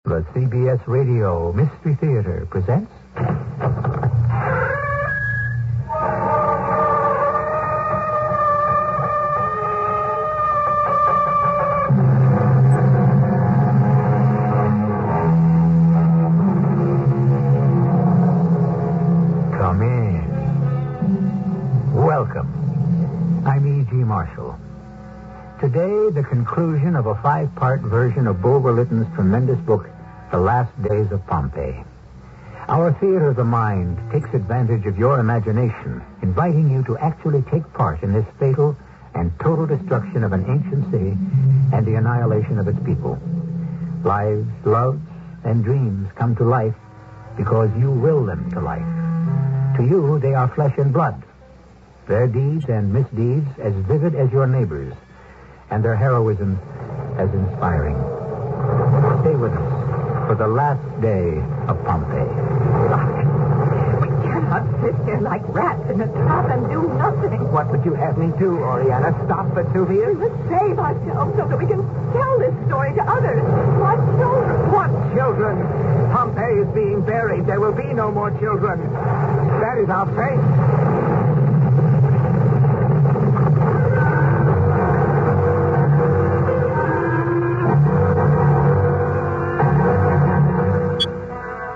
The CBS Radio Mystery Theater presents... Come in. Welcome. I'm E.G. Marshall. Today, the conclusion of a 5-part version of Bulwer-Lytton's tremendous book, The Last Days of Pompeii. Our theater of the mind takes advantage of your imagination, inviting you to actually take part in this fatal and total destruction of an ancient city and the annihilation of its people. Lives, loves, and dreams come to life because you will them to life. To you, they are flesh and blood. Their deeds and misdeeds as vivid as your neighbors', and their heroism as inspiring. Stay with us for the last day of Pompeii. We cannot sit here like rats in a trap and do nothing. What would you have me do, Oriana? Stop Vesuvius? We must save ourselves so that we can tell this story to others. What children? What children? Pompeii is being buried. There will be no more children. That is our fate.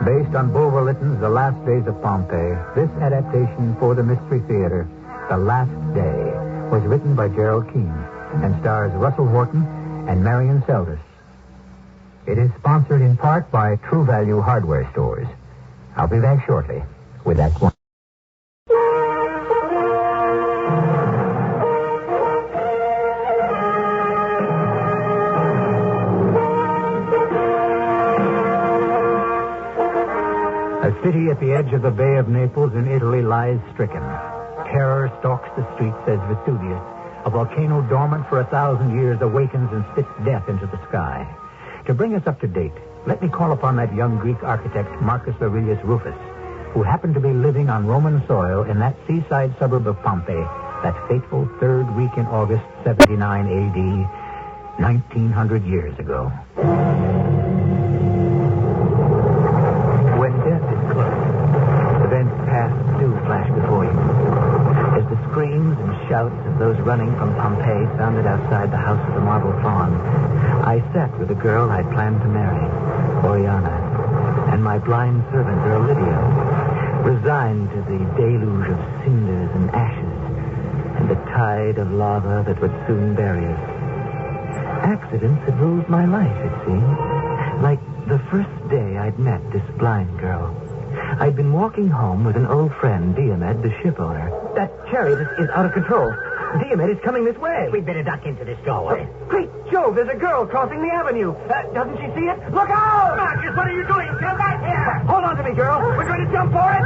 Based on Bulwer-Lytton's The Last Days of Pompeii, this adaptation for the Mystery Theater, The Last Day, was written by Gerald Keane and stars Russell Horton and Marion Seldes. It is sponsored in part by True Value Hardware Stores. I'll be back shortly with Act One. The city at the edge of the Bay of Naples in Italy lies stricken. Terror stalks the streets as Vesuvius, a volcano dormant for 1,000 years, awakens and spits death into the sky. To bring us up to date, let me call upon that young Greek architect, Marcus Aurelius Rufus, who happened to be living on Roman soil in that seaside suburb of Pompeii, that fateful third week in August, 79 A.D., 1,900 years ago. When death is close, events past do flash before you. As the screams and shouts of those running from Pompeii sounded outside the house of the marble faun, I sat with the girl I'd planned to marry, Oriana, and my blind servant, girl Lydia, resigned to the deluge of cinders and ashes and the tide of lava that would soon bury us. Accidents had ruled my life, it seemed. Like the first day I'd met this blind girl. I'd been walking home with an old friend, Diomed, the ship owner. That chariot is out of control. Diomed is coming this way. We'd better duck into this doorway. Great Jove, there's a girl crossing the avenue. Doesn't she see it? Look out! Marcus, what are you doing? Come back here! Hold on to me, girl. We're going to jump for it.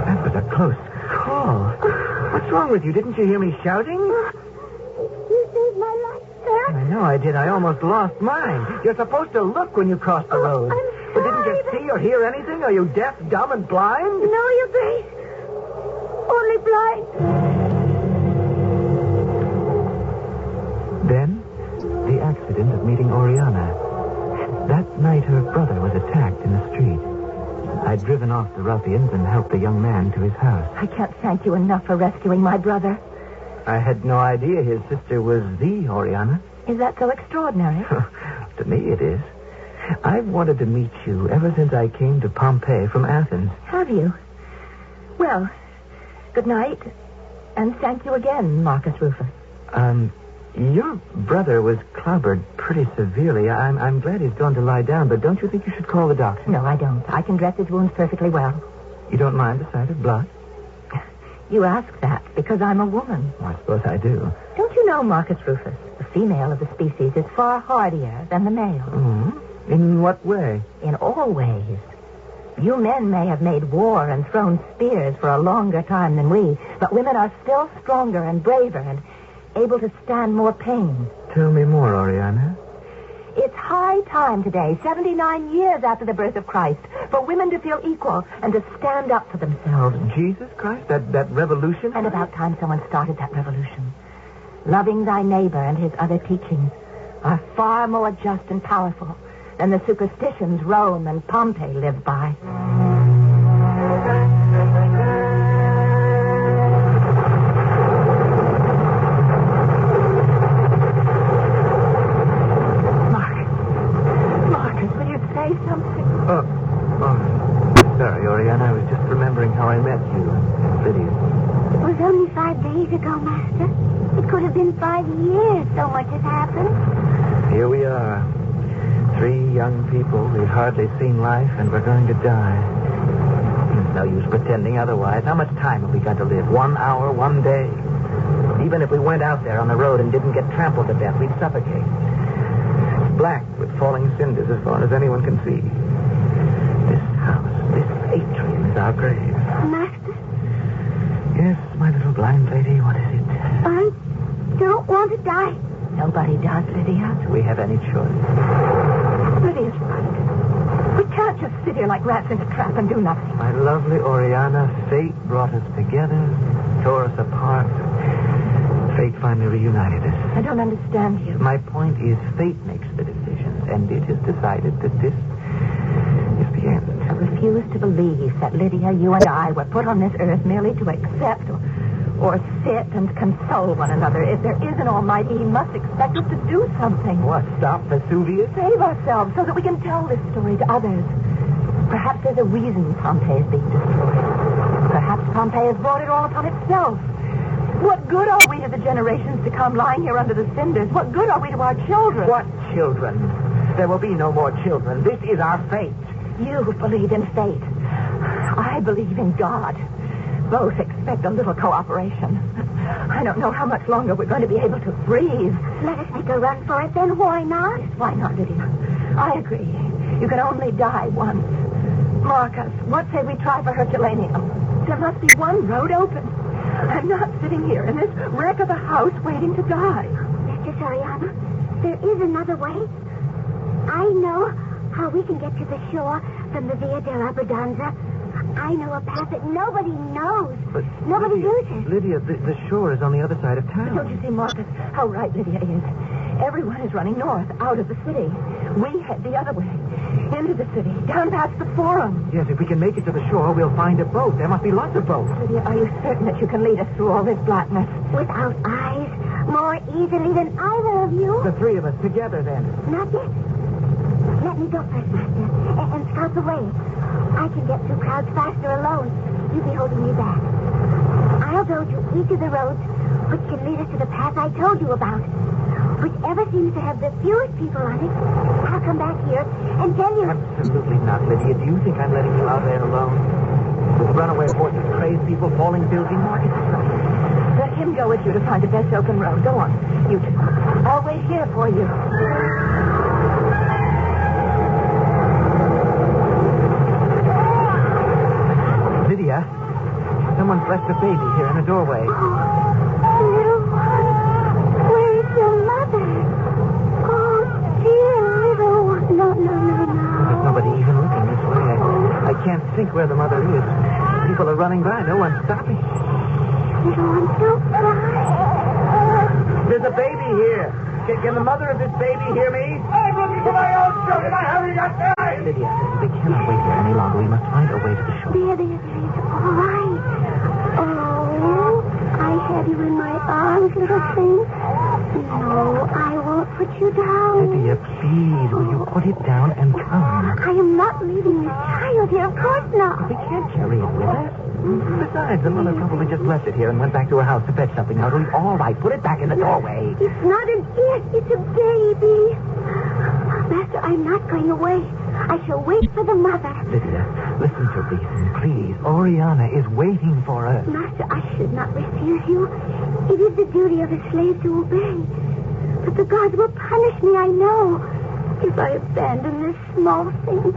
That was a close call. What's wrong with you? Didn't you hear me shouting? You saved my life, sir. I know I did. I almost lost mine. You're supposed to look when you cross the road. I'm But didn't you sorry, see or hear anything? Are you deaf, dumb, and blind? No, Your Grace. Only blind. Then, the accident of meeting Oriana. That night, her brother was attacked in the street. I'd driven off the ruffians and helped the young man to his house. I can't thank you enough for rescuing my brother. I had no idea his sister was the Oriana. Is that so extraordinary? To me, it is. I've wanted to meet you ever since I came to Pompeii from Athens. Have you? Well, good night. And thank you again, Marcus Rufus. Your brother was clobbered pretty severely. I'm glad he's gone to lie down, but don't you think you should call the doctor? No, I don't. I can dress his wounds perfectly well. You don't mind the sight of blood? You ask that because I'm a woman. Well, I suppose I do. Don't you know, Marcus Rufus, the female of the species is far hardier than the male. Mm-hmm. In what way? In all ways. You men may have made war and thrown spears for a longer time than we, but women are still stronger and braver and able to stand more pain. Tell me more, Oriana. It's high time today, 79 years after the birth of Christ, for women to feel equal and to stand up for themselves. Jesus Christ? That revolution? And about time someone started that revolution. loving thy neighbor and his other teachings, are far more just and powerful than the superstitions Rome and Pompeii live by. Marcus, will you say something? Sorry, Oriana. I was just remembering how I met you, Lydia. It was only 5 days ago, Master. It could have been 5 years, so much has happened. Here we are. 3 young people. We've hardly seen life, and we're going to die. No use pretending otherwise. How much time have we got to live? 1 hour, 1 day? Even if we went out there on the road and didn't get trampled to death, we'd suffocate. It's black with falling cinders as far as anyone can see. This house, this atrium is our grave. Master? Yes, my little blind lady, what is it? I don't want to die. Nobody does, Lydia. Do we have any choice? Lydia's right. We can't just sit here like rats in a trap and do nothing. My lovely Oriana, fate brought us together, tore us apart. Fate finally reunited us. I don't understand you. My point is, fate makes the decisions, and it has decided that this is the end. I refuse to believe that Lydia, you and I were put on this earth merely to accept or sit and console one another. If there is an Almighty, He must expect us to do something. What, stop Vesuvius? Save ourselves so that we can tell this story to others. Perhaps there's a reason Pompeii is being destroyed. Perhaps Pompeii has brought it all upon itself. What good are we to the generations to come lying here under the cinders? What good are we to our children? What children? There will be no more children. This is our fate. You believe in fate. I believe in God. Both expect a little cooperation. I don't know how much longer we're going to be able to breathe. Let us make a run for it, then why not? Why not, Lydia? I agree. You can only die once. Marcus, what say we try for Herculaneum? There must be one road open. I'm not sitting here in this wreck of a house waiting to die. Mistress Oriana, there is another way. I know how we can get to the shore from the Via dell'Abbondanza. I know a path that nobody knows. But nobody Lydia, uses. Lydia, the shore is on the other side of town. Don't you see, Marcus, how right Lydia is? Everyone is running north, out of the city. We head the other way, into the city, down past the Forum. Yes, if we can make it to the shore, we'll find a boat. There must be lots of boats. Lydia, are you certain that you can lead us through all this blackness? Without eyes, more easily than either of you. The 3 of us together, then. Not yet. Let me go first, Master, and scout the way. I can get through crowds faster alone. You be holding me back. I'll go to each of the roads which can lead us to the path I told you about. Whichever seems to have the fewest people on it, I'll come back here and tell you. Absolutely not, Lydia. Do you think I'm letting you out there alone? With runaway horses, crazed people, falling buildings? Marcus is right. Let him go with you to find the best open road. Go on, you two. I'll wait here for you. Lydia, someone's left a baby here in the doorway. Little one, where's your mother? Oh, dear little one. No. There's nobody even looking this way. I can't think where the mother is. People are running by. No one's stopping. Little one, don't cry. There's a baby here. Can the mother of this baby hear me? I'm looking for my own children. I haven't got time. Lydia, they cannot wait here any longer. We must find a way to the shore. There. All right. Oh, I have you in my arms, little thing. No, I won't put you down. Lydia, please, will you put it down and come? I am not leaving this child here, of course not. We can't carry it with us. Besides, the mother probably just left it here and went back to her house to fetch something. Now, all right, put it back in the doorway. It's not an it, it's a baby. Master, I'm not going away. I shall wait for the mother. Lydia, listen to reason, please. Oriana is waiting for us. Master, I should not refuse you. It is the duty of a slave to obey. But the gods will punish me, I know, if I abandon this small thing.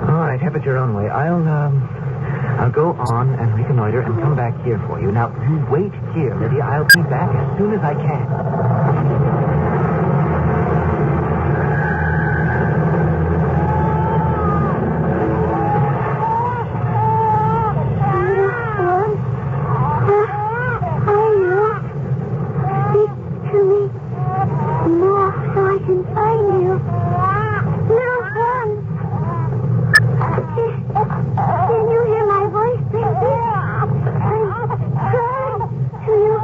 All right, have it your own way. I'll go on and reconnoiter and come back here for you. Now, you wait here, Lydia. I'll be back as soon as I can. can find you. Little one. Can you hear my voice, baby? I'm crying to you.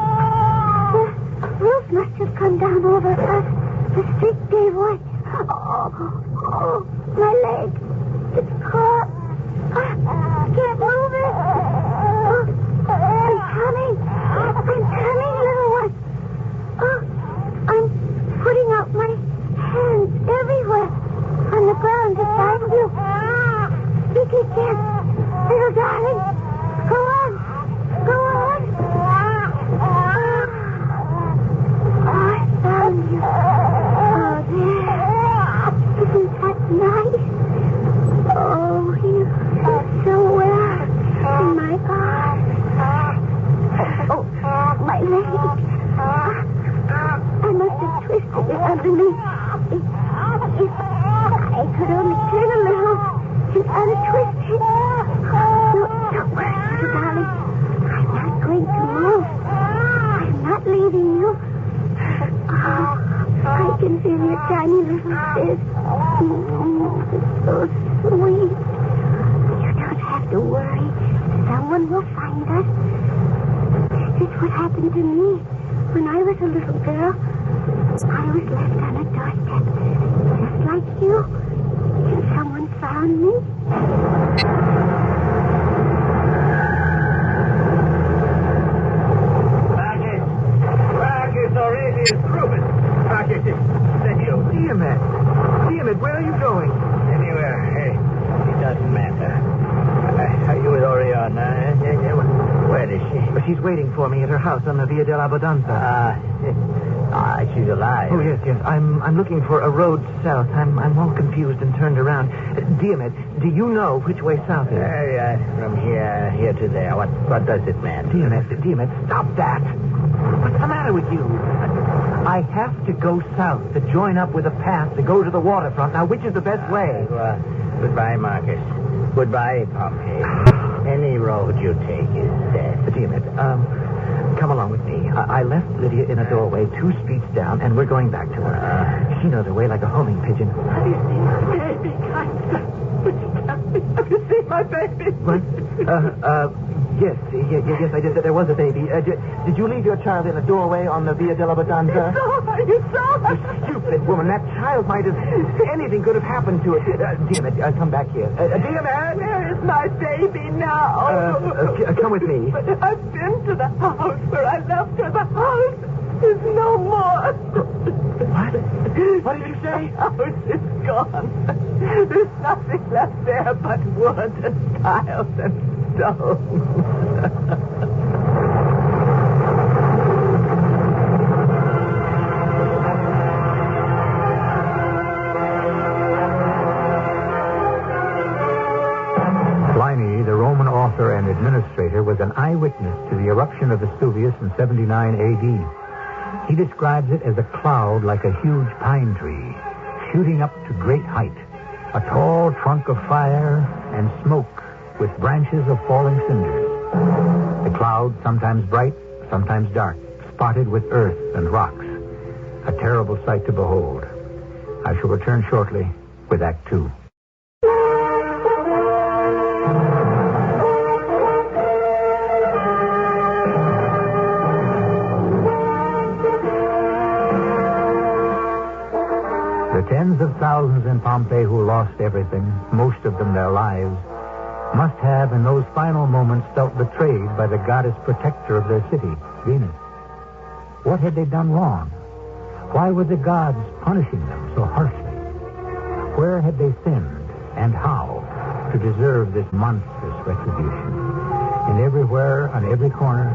The roof must have come down over us. The street gave way. Oh, my leg. It's caught. I can't move it. I'm coming, little one. I'm putting out my hands everywhere on the ground to find you. Speak again, little darling. Go on. I found you. Oh, there. Isn't that nice? Oh, you feel so well in my arms. Oh, my leg. I must have twisted it underneath. If I could only turn a little and untwist it. No, don't worry, little darling. I'm not going to move. I'm not leaving you. Oh, I can feel your tiny little fist. It's so sweet. You don't have to worry. Someone will find us. This is what happened to me when I was a little girl. I was left on a doorstep, just like you. And someone found me. Marcus Aurelius Rubens. Marcus, Sergio. Diomed, where are you going? Anywhere. Hey, it doesn't matter. Are you with Oriana? Where is she? She's waiting for me at her house on the Via dell'Abbondanza. She's alive. Oh, yes. I'm looking for a road south. I'm all confused and turned around. Diomed, do you know which way south is? From here to there. What does it mean? Diomed, stop that. What's the matter with you? I have to go south to join up with a path to go to the waterfront. Now, which is the best way? Goodbye, Marcus. Goodbye, Pompeii. Any road you take is death. Diomed, come along with me. I left Lydia in a doorway 2 streets down, and we're going back to her. She knows her way like a homing pigeon. Have you seen my baby, kind sir? Have you seen my baby? What? Yes, I did. There was a baby. Did you leave your child in a doorway on the Via dell'Abbondanza? You saw her. You stupid woman. That child might have... Anything could have happened to it. Diomed, come back here. Diomed! Where is my baby now? Come with me. But I've been to the house where I left her. The house is no more. What? What did you say? The house is gone. There's nothing left there but wood and tiles and stone. Pliny, the Roman author and administrator, was an eyewitness to the eruption of Vesuvius in 79 A.D. He describes it as a cloud like a huge pine tree, shooting up to great height, a tall trunk of fire and smoke with branches of falling cinders. The cloud, sometimes bright, sometimes dark, spotted with earth and rocks. A terrible sight to behold. I shall return shortly with Act 2. The tens of thousands in Pompeii who lost everything, most of them their lives, must have in those final moments felt betrayed by the goddess protector of their city, Venus. What had they done wrong? Why were the gods punishing them so harshly? Where had they sinned, and how, to deserve this monstrous retribution? And everywhere, on every corner,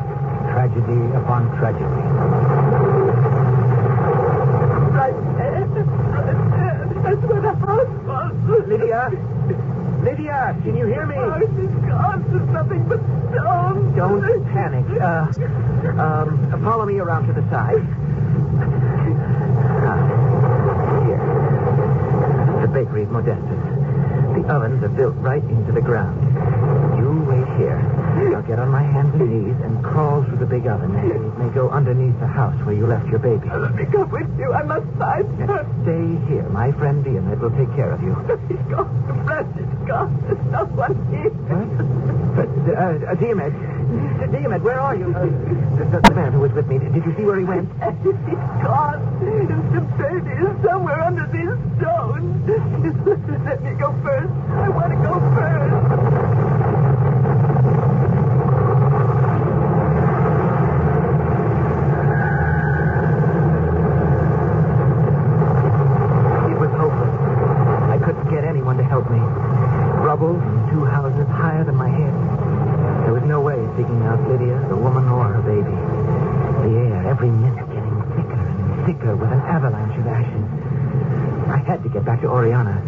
tragedy upon tragedy. That's where the house was. Lydia, can you hear me? The house is gone. There's nothing but stone. Don't panic. Follow me around to the side. Here. The bakery of Modestus. The ovens are built right into the ground. You wait here. I'll get on my hands and knees and crawl through the big oven. It may go underneath the house where you left your baby. Let me go with you. I must find her. Stay here. My friend Diomed will take care of you. He's gone. Blessed God, there's no one here. Diomed, where are you? The man who was with me, did you see where he went? He's gone. The baby is somewhere under these stones. Let me go first. I want to go first. To help me. Rubble from 2 houses higher than my head. There was no way of digging out Lydia, the woman, or her baby. The air, every minute, getting thicker and thicker with an avalanche of ashes. I had to get back to Oriana.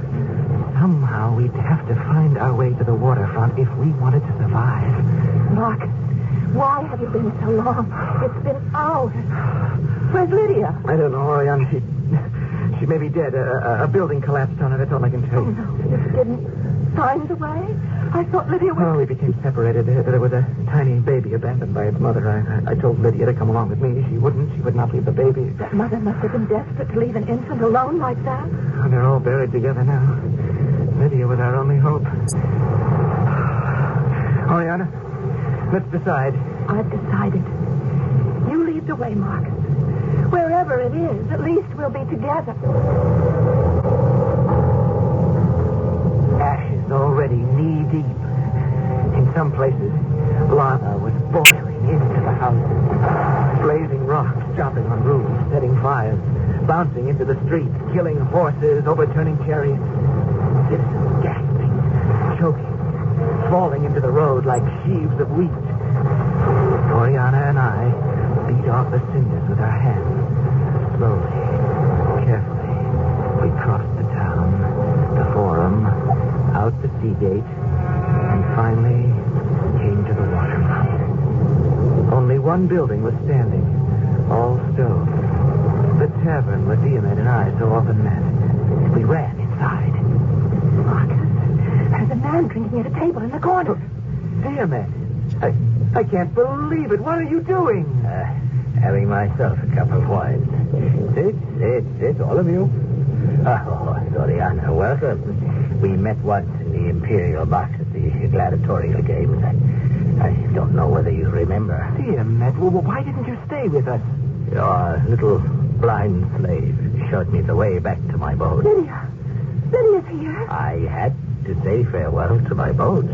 Somehow we'd have to find our way to the waterfront if we wanted to survive. Marcus, why have you been so long? It's been hours. Where's Lydia? I don't know, Oriana. She may be dead. A building collapsed on her. That's all I can tell you. Oh, no. You didn't find the way? I thought Lydia was... Oh, we became separated. There was a tiny baby abandoned by its mother. I told Lydia to come along with me. She wouldn't. She would not leave the baby. That mother must have been desperate to leave an infant alone like that. Oh, they're all buried together now. Lydia was our only hope. Oriana, let's decide. I've decided. You lead the way, Marcus. Wherever it is, at least we'll be together. Ashes already knee-deep. In some places, lava was boiling into the houses. Blazing rocks chopping on roofs, setting fires, bouncing into the streets, killing horses, overturning chariots. Citizens gasping, choking, falling into the road like sheaves of wheat. Oriana and I beat off the cinders with our hands. Slowly, carefully, we crossed the town, the forum, out the sea gate, and finally came to the waterfront. Only one building was standing, all stone. The tavern where Diomed and I so often met. We ran inside. Marcus, there's a man drinking at a table in the corner. Diomed, I can't believe it. What are you doing? Having myself a cup of wine. Sit, all of you. Oh, Oriana, welcome. We met once in the Imperial box at the gladiatorial games. I don't know whether you remember. Diomed, well, why didn't you stay with us? Your little blind slave showed me the way back to my boat. Lydia's here. I had to say farewell to my boat.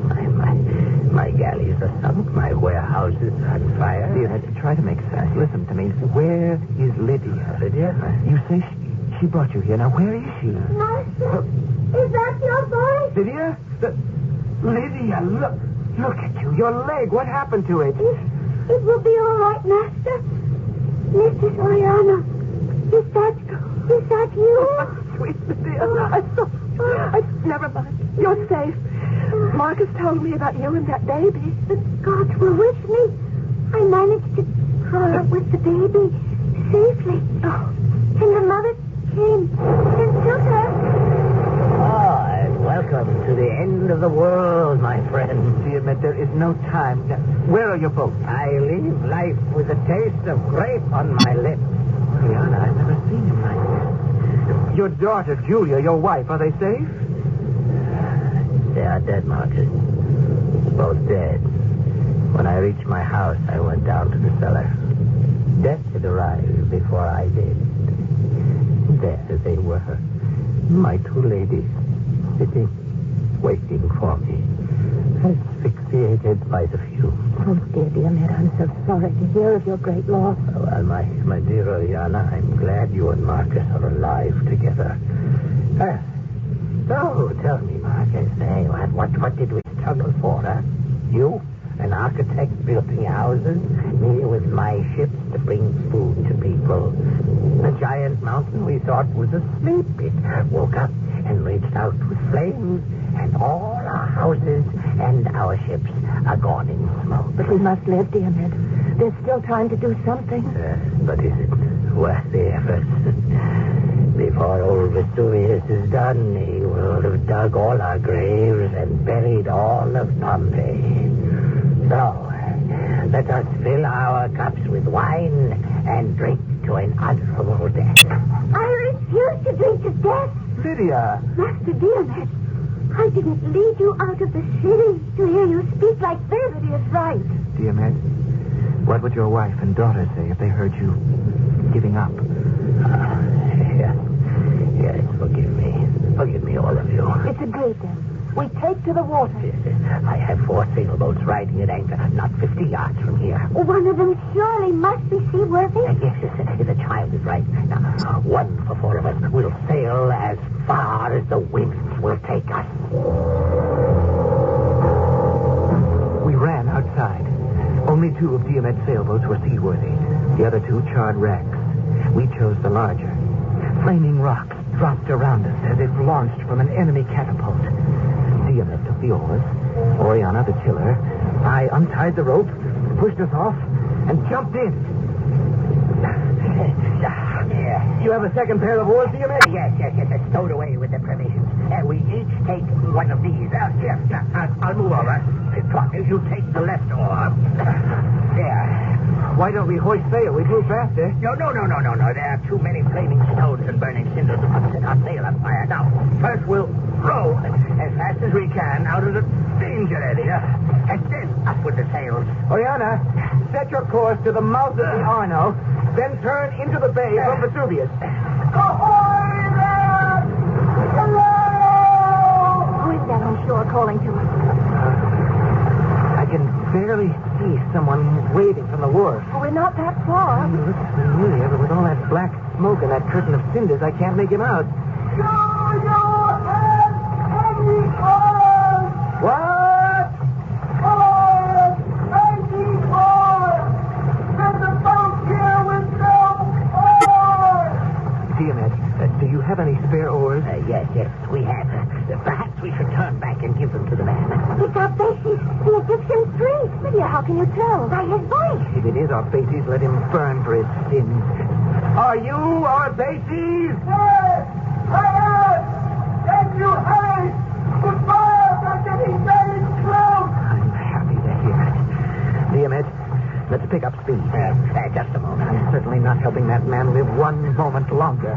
My galleys are sunk. My warehouses are on fire. Diomed, try to make sense. Listen to me. Where is Lydia? Lydia? You say she brought you here. Now, where is she? Master, is that your voice? Lydia? Lydia, look at you. Your leg. What happened to it? It will be all right, Master. Mrs. Oriana, is that you? Oh, sweet Lydia. Never mind. You're safe. Marcus told me about you and that baby. The gods were with me. I managed to crawl up with the baby safely. Oh. And the mother came and took her. Oh, and welcome to the end of the world, my friend. Diomed, there is no time. Now, where are your folks? I leave life with a taste of grape on my lips. Oriana, I've never seen him like this. Your daughter, Julia, your wife, are they safe? They are dead, Marcus. Both dead. When I reached my house, I went down to the cellar. Death had arrived before I did. There they were. My two ladies, sitting, waiting for me, asphyxiated by the fumes. Oh, dear Diomed, I'm so sorry to hear of your great loss. Well, my dear Oriana, I'm glad you and Marcus are alive together. So, tell me, Marcus, what did we struggle for, huh? You, an architect building houses, me with my ships to bring food to people. The giant mountain we thought was asleep. It woke up and reached out with flames, and all our houses and our ships are gone in smoke. But we must live, Diomed. There's still time to do something. But is it worth the effort? Before old Vesuvius is done, he will have dug all our graves and buried all of Pompeii. So, let us fill our cups with wine and drink to an honorable death. I refuse to drink to death. Lydia! Master Diomed, I didn't lead you out of the city to hear you speak like this. Lydia's right. Diomed, what would your wife and daughter say if they heard you giving up? Yes, forgive me. Forgive me, all of you. It's agreed then. We take to the water. Yes. I have 4 sailboats riding at anchor, not 50 yards from here. One of them surely must be seaworthy. Yes, the child is right. Now, one for 4 of us will sail as far as the winds will take us. We ran outside. Only 2 of Diomed's sailboats were seaworthy. The other 2 charred wrecks. We chose the larger. Flaming rocks dropped around us as if launched from an enemy catapult. Diomed took the oars, Oriana the tiller. I untied the rope, pushed us off, and jumped in. You have a second pair of oars, Diomed? Yes. Stowed away with the provisions. We each take one of these. Here, I'll move over. You take the left oar. There. Why don't we hoist sail? We'd move faster. No. There are too many flaming stones and burning cinders to set our sail on fire. Now, first we'll row as fast as we can out of the danger area, and then up with the sails. Oriana, set your course to the mouth of the Arno, then turn into the bay from Vesuvius. Ahoy there! Hello! Who is that on shore calling to us? I can barely see someone waving from the wharf. Oh, we're not that far. He looks familiar, but with all that black smoke and that curtain of cinders, I can't make him out. Show your hands, Henry Cole! What? Cole! Henry Cole! There's a boat here with no oars! Diomed, do you have any spare oars? Yes, we have. Perhaps we should turn back and give them to the man. It's Arbaces, the Egyptian priest. Lydia, how can you tell? By his voice. If it is Arbaces, let him burn for his sins. Are you Arbaces? Yes, I am! Can you hurry? The fires are getting very close! I'm happy to hear it. Diomed, let's pick up speed. Just a moment. I'm certainly not helping that man live one moment longer.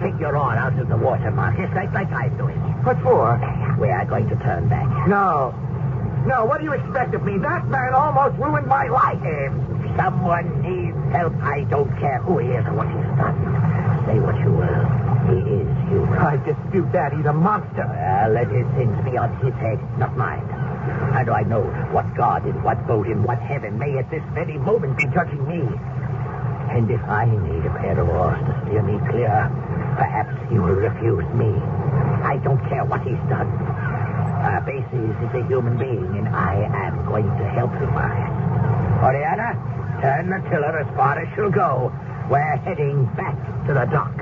Take your oar out of the water, Marcus, like I'm doing. What for? We are going to turn back. No, what do you expect of me? That man almost ruined my life. If someone needs help, I don't care who he is or what he's done. Say what you will. He is human. I dispute that. He's a monster. Let his sins be on his head, not mine. How do I know what God in what boat in what heaven may at this very moment be judging me? And if I need a pair of oars to steer me clear, perhaps he will refuse me. I don't care what he's done. Arbaces is a human being, and I am going to help him. Oriana, turn the tiller as far as she'll go. We're heading back to the dock.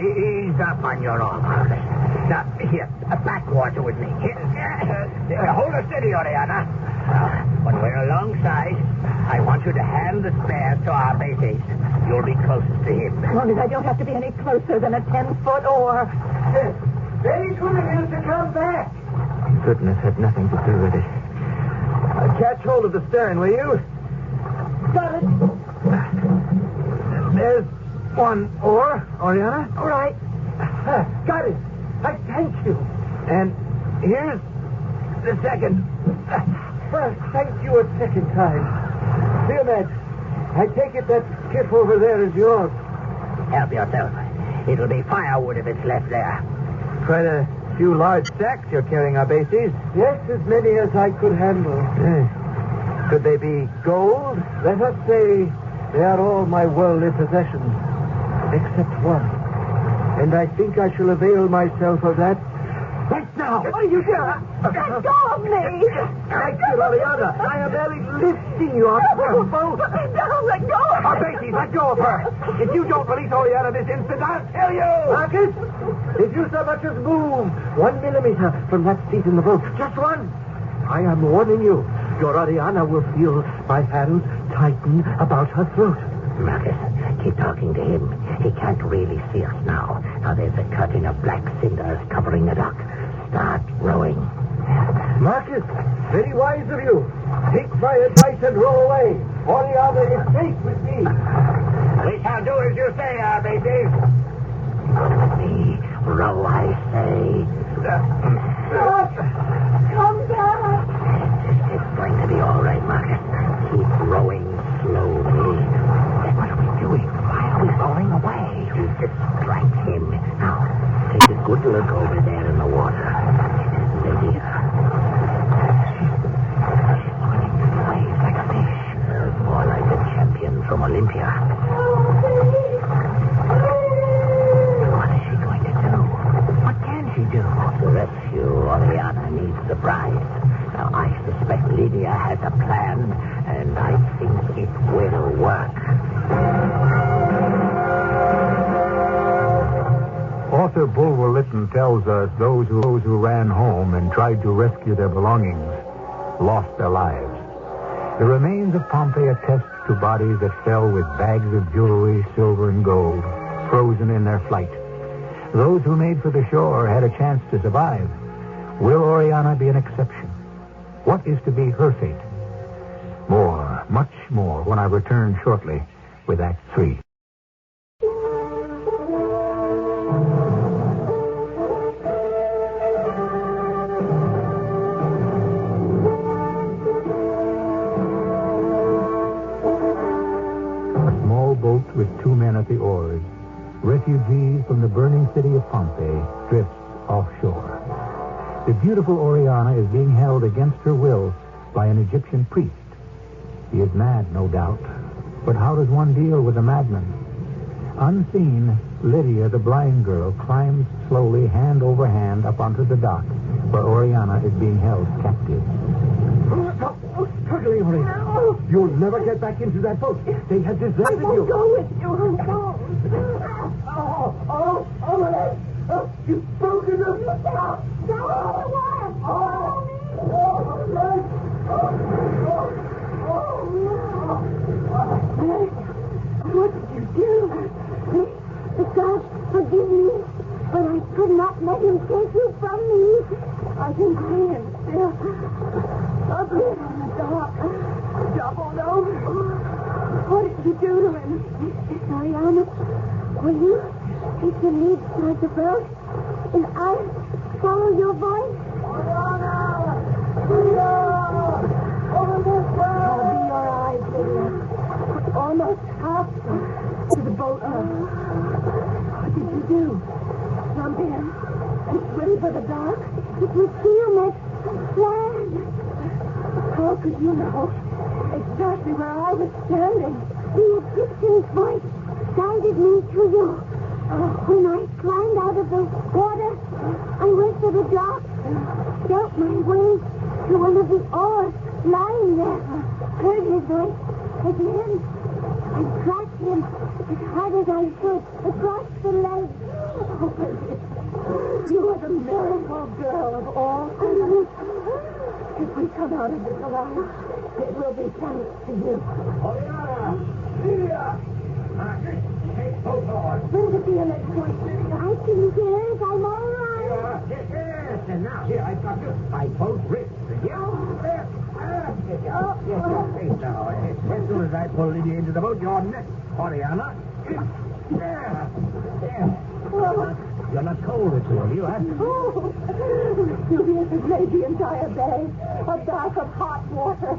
Ease up on your arm, Marcus. Now, here, backwater with me. Here, hold her steady, Oriana. When we're alongside, I want you to hand the spares to Arbaces. You'll be closest to him. As long as I don't have to be any closer than a 10-foot oar. Very good of you to come back. Goodness had nothing to do with it. Catch hold of the stern, will you? Got it. There's one oar, Oriana. All right. Got it. I thank you. And here's the second. Well, thank you a second time. Diomed, I take it that skiff over there is yours. Help yourself. It'll be firewood if it's left there. Quite a few large sacks you're carrying, Arbaces. Yes, as many as I could handle. Could they be gold? Let us say they are all my worldly possessions, except one. And I think I shall avail myself of that right now. What are you doing? Let go of me! Thank you, Oriana. I am barely lifting you off the boat. No, let go of me! Arbaces, let go of her. If you don't release Oriana this instant, I'll tell you. Marcus, if you so much as move 1 millimeter from that seat in the boat, just one, I am warning you. Your Oriana will feel my hands tighten about her throat. Marcus, keep talking to him. He can't really see us now. Now there's a curtain of black cinders covering the dock. Start rowing. Marcus, very wise of you. Take my advice and row away. Oriana is safe with me. We shall do as you say, Arbaces. Me, row, I say. Come back. It's going to be all right, Marcus. Keep rowing slowly. What are we doing? Why are we rowing away? To distract him. Now, take a good look over there in the water. Lydia. She's swimming through the waves like a fish. More like a champion from Olympia. What is she going to do? What can she do? To rescue Oriana needs the bride. Now, I suspect Lydia has a plan, and I think it will work. Author Bulwer-Lytton tells us those who ran home and tried to rescue their belongings lost their lives. The remains of Pompeii attest to bodies that fell with bags of jewelry, silver and gold, frozen in their flight. Those who made for the shore had a chance to survive. Will Oriana be an exception? What is to be her fate? More, much more, when I return shortly with Act 3. Boat with 2 men at the oars. Refugees from the burning city of Pompeii drifts offshore. The beautiful Oriana is being held against her will by an Egyptian priest. He is mad, no doubt. But how does one deal with a madman? Unseen, Lydia, the blind girl, climbs slowly, hand over hand, up onto the dock where Oriana is being held captive. Struggling, Oriana. You'll never get back into that boat. They have deserted you. I won't go with you. You've broken them. Stop the water. What did you do? The God forgive me, but I could not let him take you from me. I can see him still. Up here on the dock. Doubled over. What did you do to him? Oriana, will you take the lead toward the boat? And I'll follow your voice? Oriana! Over this way! I'll be your eyes, Lydia. Almost half to the boat. What did you do? Jump in and swim for the dock? It was Felix. Land. How could you know exactly where I was standing? The Egyptian's voice guided me to you. When I climbed out of the water, I went to the dock, felt my way to one of the oars lying there, heard his voice again, and tracked him as hard as I could across the lake. Oh, you are the miracle girl of all. If we come out of this alive, it will be thanks to you. Oriana! Lydia! Take both oars. When to feel it, I can hear it. I'm all right. Yes. And now, here, I've got you by both wrists. There. Yes. Now, as soon as I pull Lydia into the boat, your neck, Oriana. There. You're not cold at all, you, huh? Oh, Vesuvius has made the entire bay a bath of hot water.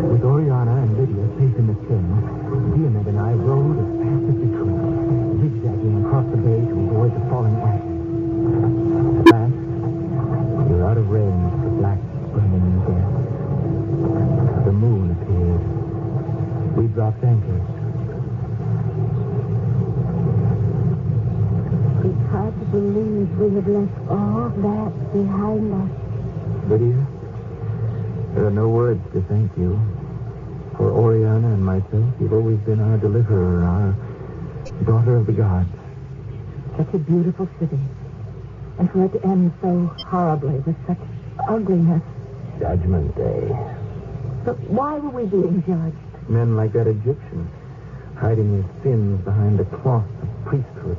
With Oriana and Lydia safe in the stern, Diomed and I rowed as fast as we could, zigzagging across the bay to avoid the falling ice. At last, we were out of range of the black, burning death. The moon appeared. We dropped anchors. It's hard to believe we have left all that behind us. Lydia, there are no words to thank you. For Oriana and myself, you've always been our deliverer, our daughter of the gods. Such a beautiful city. And for it to end so horribly with such ugliness. Judgment Day. But why were we being judged? Men like that Egyptian, hiding his sins behind the cloth of priesthood.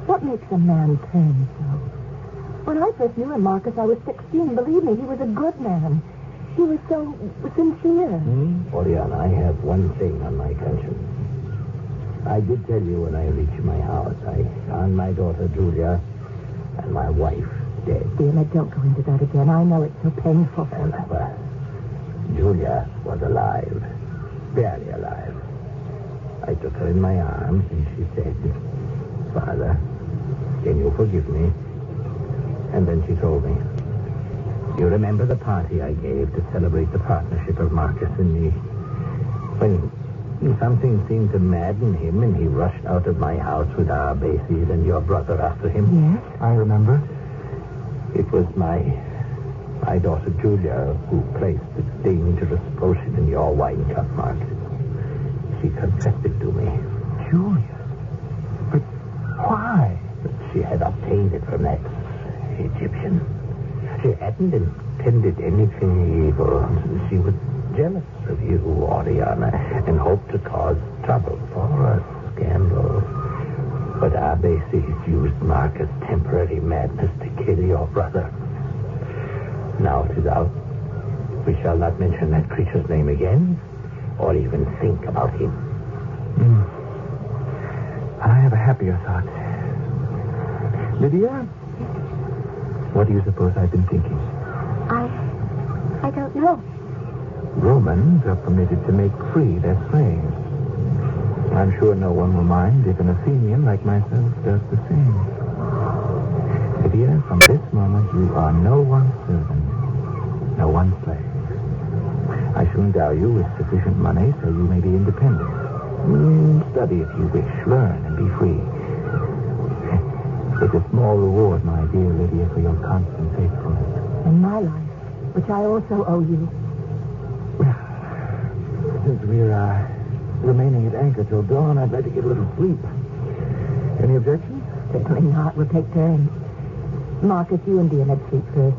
What makes a man turn so? When I first knew him, Marcus, I was 16. Believe me, he was a good man. He was so sincere. Oriana, I have one thing on my conscience. I did tell you when I reached my house, I found my daughter Julia and my wife dead. Dear, don't go into that again. I know it's so painful. Well, Julia was alive. Barely alive. I took her in my arms and she said, Father, can you forgive me? And then she told me, you remember the party I gave to celebrate the partnership of Marcus and me? When something seemed to madden him and he rushed out of my house with Arbaces and your brother after him? Yes? I remember. It was my daughter Julia who placed the dangerous potion in your wine cup, Marcus. She confessed it to me. Julia? But why? She had obtained it from that Egyptian. She hadn't intended anything evil. She was jealous of you, Oriana, and hoped to cause trouble for a scandal. But Arbaces used Marcus' temporary madness to kill your brother. Now it is out. We shall not mention that creature's name again, or even think about him. I have a happier thought. Lydia? What do you suppose I've been thinking? I don't know. Romans are permitted to make free their slaves. I'm sure no one will mind if an Athenian like myself does the same. Lydia, from this moment you are no one's servant, no one's slave. I shall endow you with sufficient money so you may be independent. Study if you wish, learn and be free. It's a small reward, my dear Lydia, for your constant faithfulness. And my life, which I also owe you. Well, since we're remaining at anchor till dawn, I'd like to get a little sleep. Any objections? Certainly not. We'll take turns. Marcus, you and Diomed sleep first.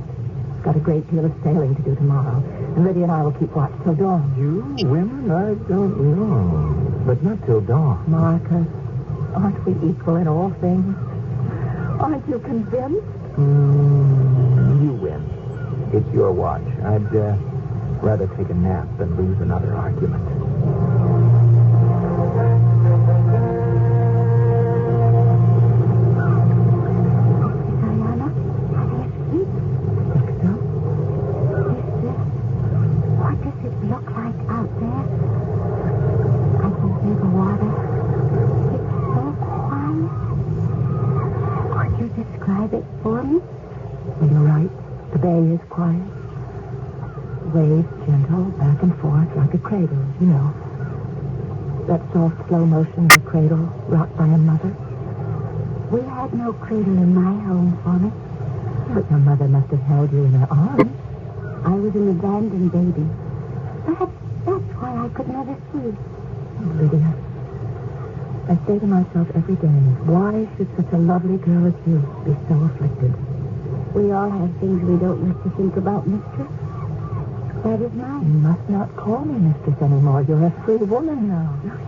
Got a great deal of sailing to do tomorrow. And Lydia and I will keep watch till dawn. You women, I don't know. But not till dawn. Marcus, aren't we equal in all things? Aren't you convinced? You win. It's your watch. I'd rather take a nap than lose another argument. Diana, are they asleep? Think so? What does it look like out there? I can hear the water. It's so quiet. Could you describe it for me? Well, you're right. The bay is quiet. Waves gentle, back and forth, like a cradle, you know. That soft, slow motion of a cradle rocked by a mother. We had no cradle in my home, Fauna. But your mother must have held you in her arms. I was an abandoned baby. Perhaps that's why I could never see. Oh, Lydia, I say to myself every day, why should such a lovely girl as you be so afflicted? We all have things we don't like to think about, mistress. That is You mine. must not call me mistress anymore. You're a free woman now. Yes,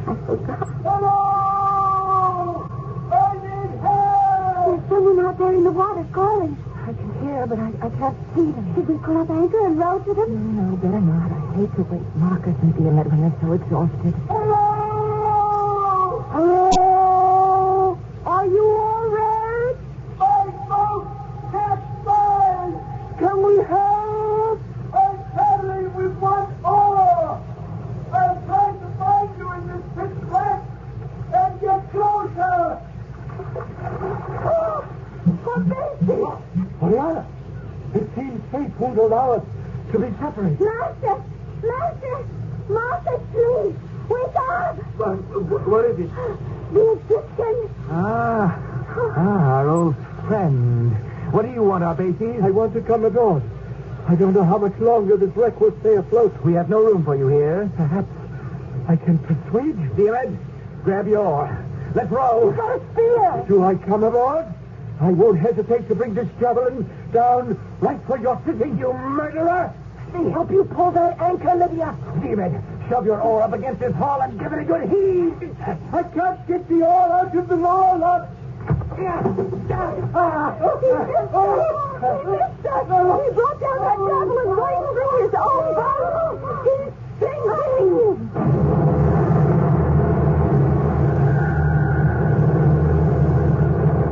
I forgot. Hello! I need help! There's someone out there in the water calling. I can hear, but I can't see them. Should we pull up anchor and row to them? No, better not. I hate to wake Marcus and Diomed when they're so exhausted. Hello! Hello? Are you all right? My boat capsized! Can we help? I'm paddling with one oar. I'm trying to find you in this pitch black and get closer. Arbaces! Oriana, it seems fate won't allow us to be separated. Master! Master! Master, please! Wake up! What is it? The Egyptian! Our old friend. What do you want, Arbaces? I want to come aboard. I don't know how much longer this wreck will stay afloat. We have no room for you here. Perhaps I can persuade you. Diomed, grab your oar. Let's row. Got a spear! Do I come aboard? I won't hesitate to bring this javelin down right where you're sitting, you murderer! Let me help you pull that anchor, Lydia. Diomed, shove your oar up against this hull and give it a good heave. I can't get the oar out of the wall. He brought down that javelin right through his own body. He's sinking.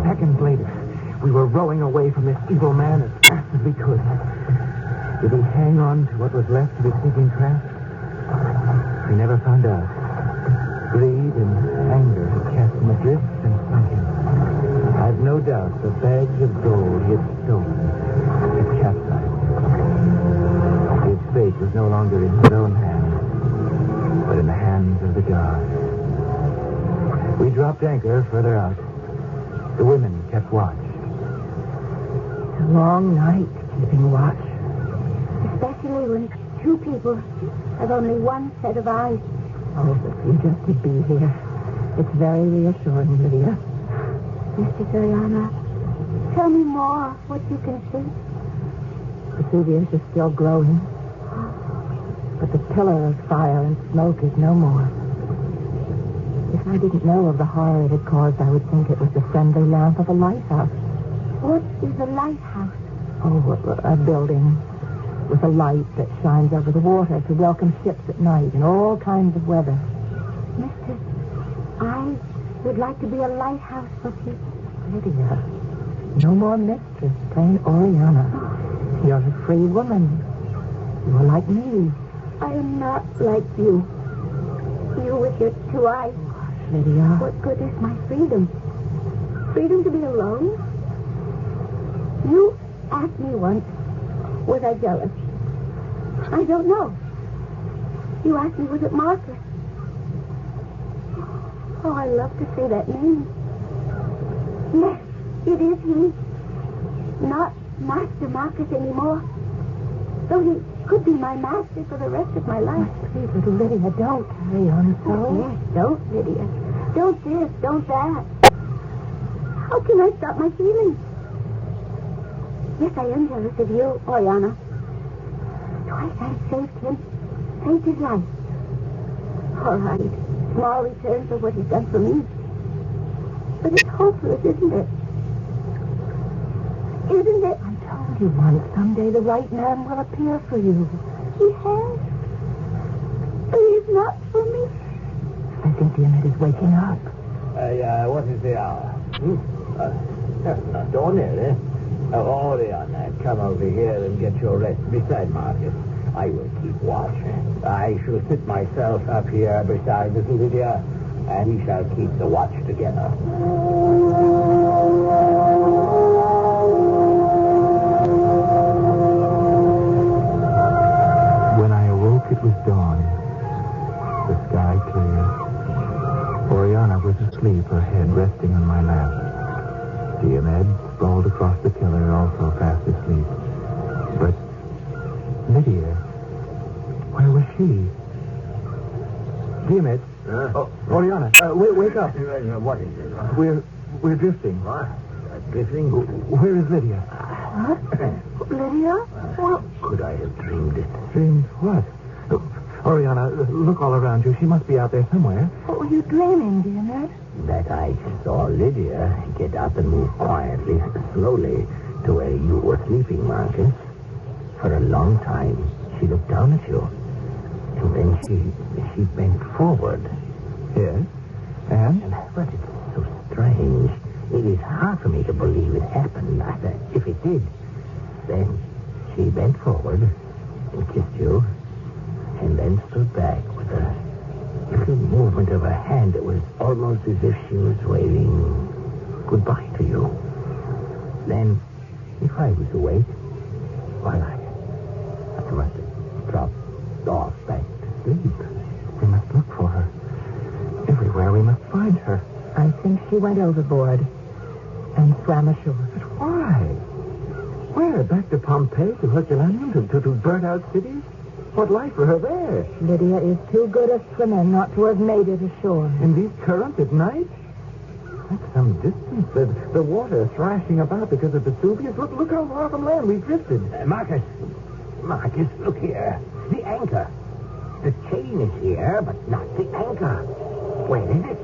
Seconds later, we were rowing away from this evil man as fast as we could. Did he hang on to what was left of his sinking craft? We never found out. Greed and anger had cast him adrift and sunk him. I've no doubt the bags of gold he had stolen had capsized. His fate was no longer in his own hands, but in the hands of the gods. We dropped anchor further out. The women kept watch. It's a long night keeping watch. Especially when two people have only one set of eyes. Oh, if you just could be here. It's very reassuring, Lydia. Mr. Soriano, tell me more what you can see. Vesuvius is still glowing. But the pillar of fire and smoke is no more. If I didn't know of the horror it had caused, I would think it was the friendly lamp of a lighthouse. What is a lighthouse? Oh, a building with a light that shines over the water to welcome ships at night in all kinds of weather. Mister, I would like to be a lighthouse for people. Lydia, no more mistress, plain Oriana. You're a free woman. You're like me. I am not like you. You with your two eyes. Lydia. What good is my freedom? Freedom to be alone? You asked me once, was I jealous? I don't know. You asked me, was it Marcus? Oh, I love to say that name. Yes, it is he. Not Master Marcus anymore. Though he could be my master for the rest of my life. Please, little Lydia, don't carry on so. Oh, yes, don't, Lydia. Don't this, don't that. How can I stop my feelings? Yes, I am jealous of you, Oriana. Twice I saved him. Saved his life. All right. Small return for what he's done for me. But it's hopeless, isn't it? Isn't it? I told you once, someday the right man will appear for you. He has. But he's not for me. I think the image is waking up. What is the hour? Dawn near, eh? Oriana, come over here and get your rest beside Marcus. I will keep watch. I shall sit myself up here beside little Lydia, and we shall keep the watch together. When I awoke, it was dawn. The sky clear. Oriana was asleep, her head resting on my lap. Diomed sprawled across the pillar, also fast asleep. But Lydia, where was she? Diomed, Oriana, wake up. What is it? We're drifting. What? Drifting? Where is Lydia? What? Lydia? What? Could I have dreamed it? Dreamed what? Oriana, look all around you. She must be out there somewhere. What were you dreaming, Diomed? That I saw Lydia get up and move quietly, slowly, to where you were sleeping, Marcus. For a long time, she looked down at you. And then she bent forward. Yes? And? But it's so strange. It is hard for me to believe it happened. If it did, then she bent forward and kissed you, and then stood back with a little movement of her hand that was almost as if she was waving goodbye to you. Then, if I was awake, why, I must have dropped off back to sleep. We must look for her. Everywhere we must find her. I think she went overboard and swam ashore. But why? Where? Back to Pompeii, to Herculaneum, to burnt out cities? What life for her there? Lydia is too good a swimmer not to have made it ashore. In these currents at night? That's some distance. The water thrashing about because of Vesuvius. Look how far from land we've drifted. Marcus, look here. The anchor. The chain is here, but not the anchor. Where is it?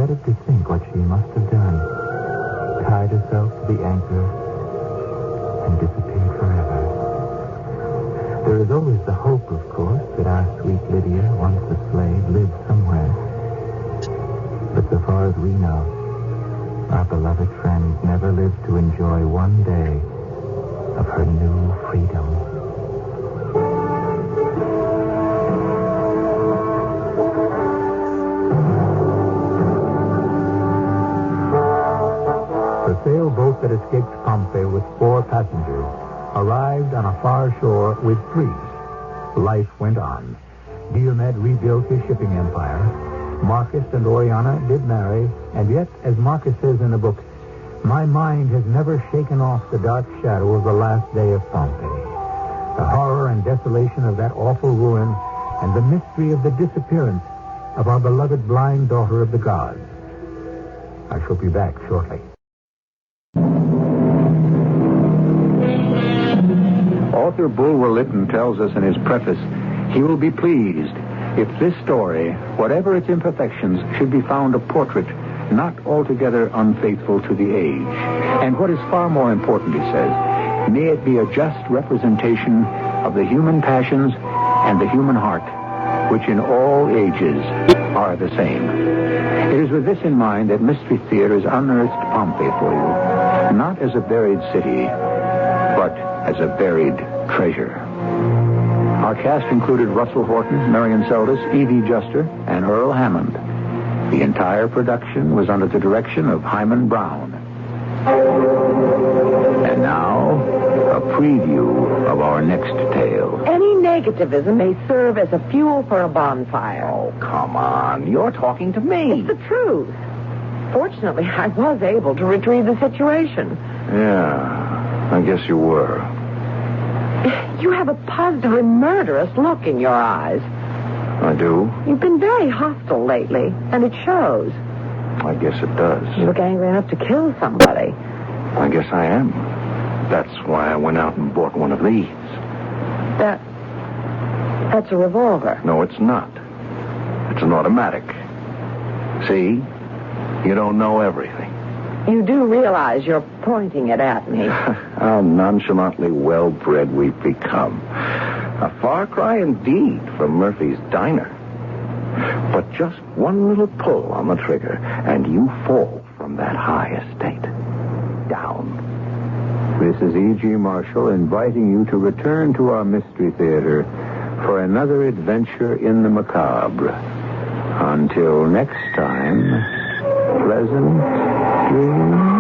dreaded to think what she must have done. Tied herself to the anchor and disappeared forever. There is always the hope, of course, that our sweet Lydia, once a slave, lives somewhere. But so far as we know, our beloved friend never lived to enjoy one day of her new freedom. The sailboat that escaped Pompeii with 4 passengers arrived on a far shore with 3. Life went on. Diomed rebuilt his shipping empire. Marcus and Oriana did marry, and yet, as Marcus says in the book, my mind has never shaken off the dark shadow of the last day of Pompeii. The horror and desolation of that awful ruin, and the mystery of the disappearance of our beloved blind daughter of the gods. I shall be back shortly. Author Bulwer-Lytton tells us in his preface, he will be pleased if this story, whatever its imperfections, should be found a portrait not altogether unfaithful to the age. And what is far more important, he says, may it be a just representation of the human passions and the human heart, which in all ages are the same. It is with this in mind that Mystery Theater has unearthed Pompeii for you, not as a buried city, but as a buried treasure. Our cast included Russell Horton, Marion Seldes, Evie Juster, and Earl Hammond. The entire production was under the direction of Hyman Brown. And now, a preview of our next tale. Any negativism may serve as a fuel for a bonfire. Oh, come on. You're talking to me. It's the truth. Fortunately, I was able to retrieve the situation. Yeah, I guess you were. You have a positively murderous look in your eyes. I do? You've been very hostile lately, and it shows. I guess it does. You look angry enough to kill somebody. I guess I am. That's why I went out and bought one of these. That's a revolver. No, it's not. It's an automatic. See? You don't know everything. You do realize you're pointing it at me. How nonchalantly well-bred we've become. A far cry indeed from Murphy's Diner. But just one little pull on the trigger, and you fall from that high estate. Down. This is E.G. Marshall inviting you to return to our Mystery Theater for another adventure in the macabre. Until next time, pleasant dreams.